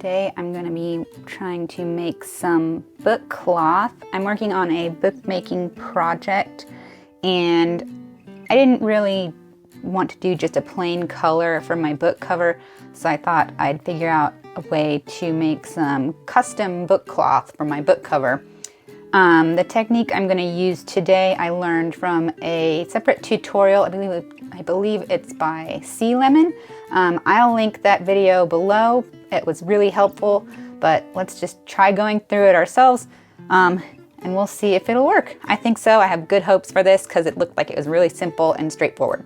Today I'm going to be trying to make some book cloth. I'm working on a bookmaking project and I didn't really want to do just a plain color for my book cover, so I thought I'd figure out a way to make some custom book cloth for my book cover. The technique I'm going to use today I learned from a separate tutorial. I believe it's by Sea Lemon. I'll link that video below. It was really helpful, but let's just try going through it ourselves and we'll see if it'll work. I think so. I have good hopes for this because it looked like it was really simple and straightforward.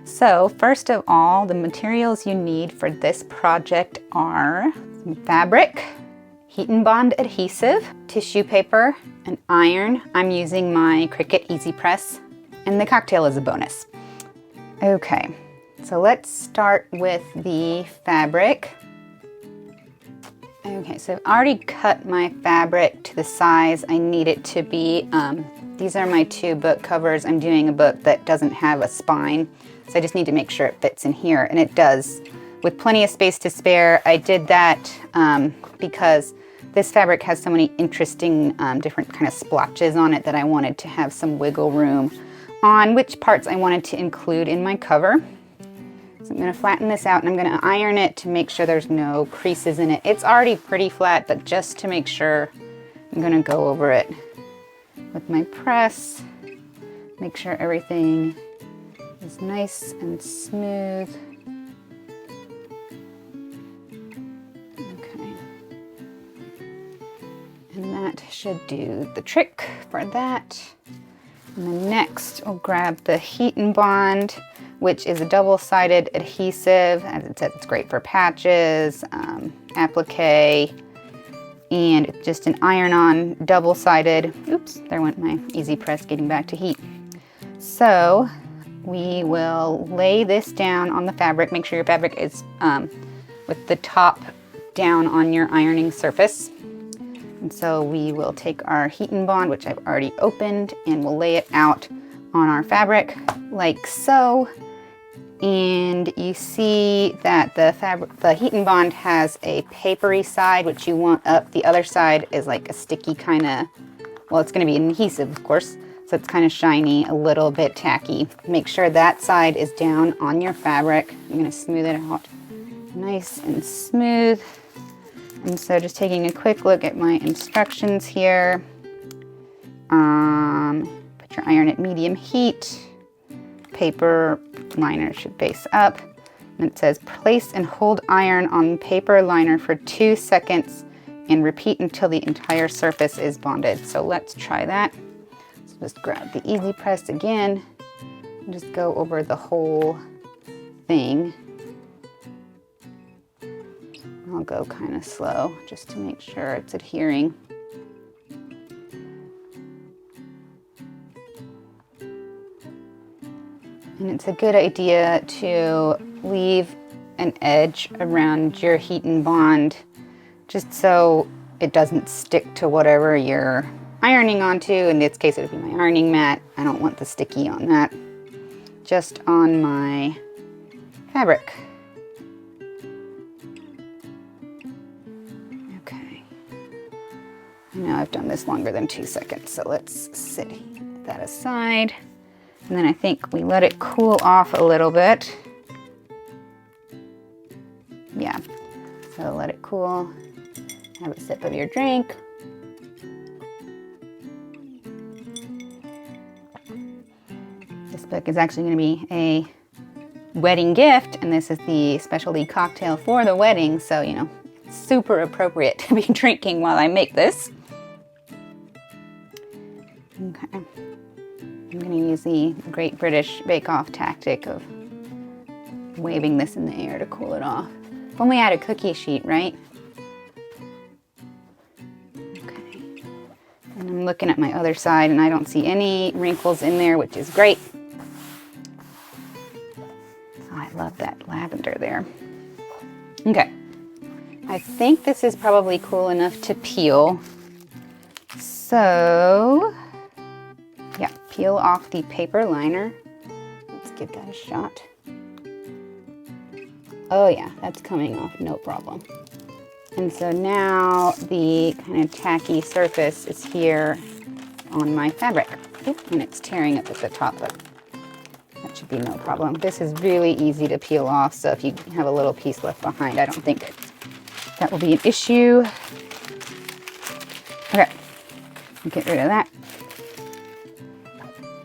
So first of all, the materials you need for this project are some fabric, heat and bond adhesive, tissue paper, an iron. I'm using my Cricut Easy Press, and the cocktail is a bonus. Okay, so let's start with the fabric. Okay, so I've already cut my fabric to the size I need it to be. These are my two book covers. I'm doing a book that doesn't have a spine, so I just need to make sure it fits in here, and it does. With plenty of space to spare, I did that because this fabric has so many interesting different kind of splotches on it that I wanted to have some wiggle room on which parts I wanted to include in my cover. So I'm going to flatten this out and I'm going to iron it to make sure there's no creases in it. It's already pretty flat, but just to make sure, I'm going to go over it with my press, make sure everything is nice and smooth. Okay. And that should do the trick for that. And then next, we'll grab the heat and bond, which is a double-sided adhesive. As it says, it's great for patches, applique, and it's just an iron-on double-sided. Oops, there went my Easy Press getting back to heat. So we will lay this down on the fabric. Make sure your fabric is with the top down on your ironing surface. And so we will take our heat and bond, which I've already opened, and we'll lay it out on our fabric like so. And you see that the heat and bond has a papery side, which you want up. The other side is like a sticky kind of, well, it's going to be an adhesive, of course, so it's kind of shiny, a little bit tacky. Make sure that side is down on your fabric. I'm going to smooth it out nice and smooth. And so just taking a quick look at my instructions here. Put your iron at medium heat. Paper liner should face up. And it says place and hold iron on paper liner for 2 seconds and repeat until the entire surface is bonded. So let's try that. So just grab the Easy Press again and just go over the whole thing. I'll go kind of slow just to make sure it's adhering. And it's a good idea to leave an edge around your heat and bond just so it doesn't stick to whatever you're ironing onto. In this case, it would be my ironing mat. I don't want the sticky on that. Just on my fabric. Now I've done this longer than 2 seconds, so let's set that aside. And then I think we let it cool off a little bit. Yeah, so let it cool. Have a sip of your drink. This book is actually going to be a wedding gift, and this is the specialty cocktail for the wedding, so you know, it's super appropriate to be drinking while I make this. Okay, I'm going to use the Great British Bake Off tactic of waving this in the air to cool it off. If only I had a cookie sheet, right? Okay, and I'm looking at my other side and I don't see any wrinkles in there, which is great. Oh, I love that lavender there. Okay, I think this is probably cool enough to peel. So yeah, peel off the paper liner. Let's give that a shot. Oh yeah, that's coming off, no problem. And so now the kind of tacky surface is here on my fabric. Oop, and it's tearing up at the top, but that should be no problem. This is really easy to peel off, so if you have a little piece left behind, I don't think that will be an issue. Okay, get rid of that.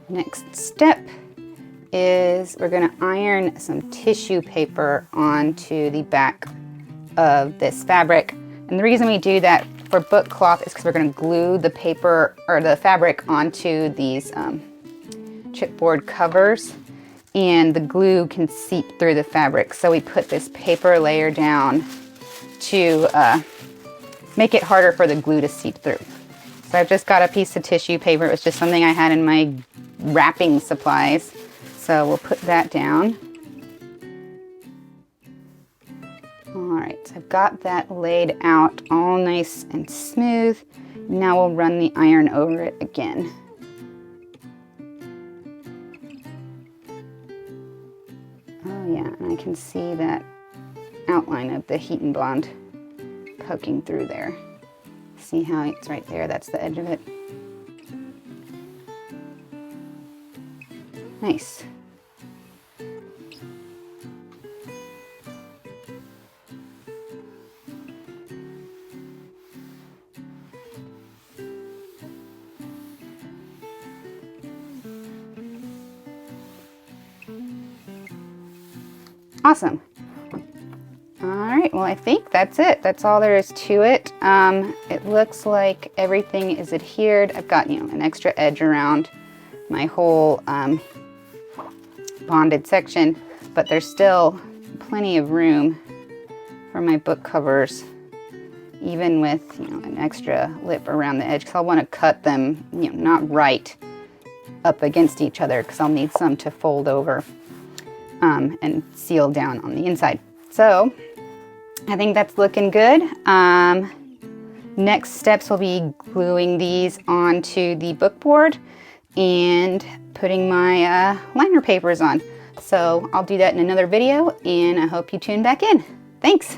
Next step is we're gonna iron some tissue paper onto the back of this fabric. And the reason we do that for book cloth is because we're gonna glue the paper or the fabric onto these chipboard covers, and the glue can seep through the fabric. So we put this paper layer down to make it harder for the glue to seep through. So I've just got a piece of tissue paper. It was just something I had in my wrapping supplies. So we'll put that down. All right, so I've got that laid out all nice and smooth. Now we'll run the iron over it again. Oh yeah, and I can see that outline of the heat and bond poking through there. See how it's right there? That's the edge of it. Nice. Awesome. All right, well, I think that's it. That's all there is to it. It looks like everything is adhered. I've got, an extra edge around my whole bonded section, but there's still plenty of room for my book covers, even with, an extra lip around the edge, because I'll want to cut them, not right up against each other, because I'll need some to fold over and seal down on the inside. So I think that's looking good. Next steps will be gluing these onto the book board and putting my liner papers on. So I'll do that in another video, and I hope you tune back in. Thanks.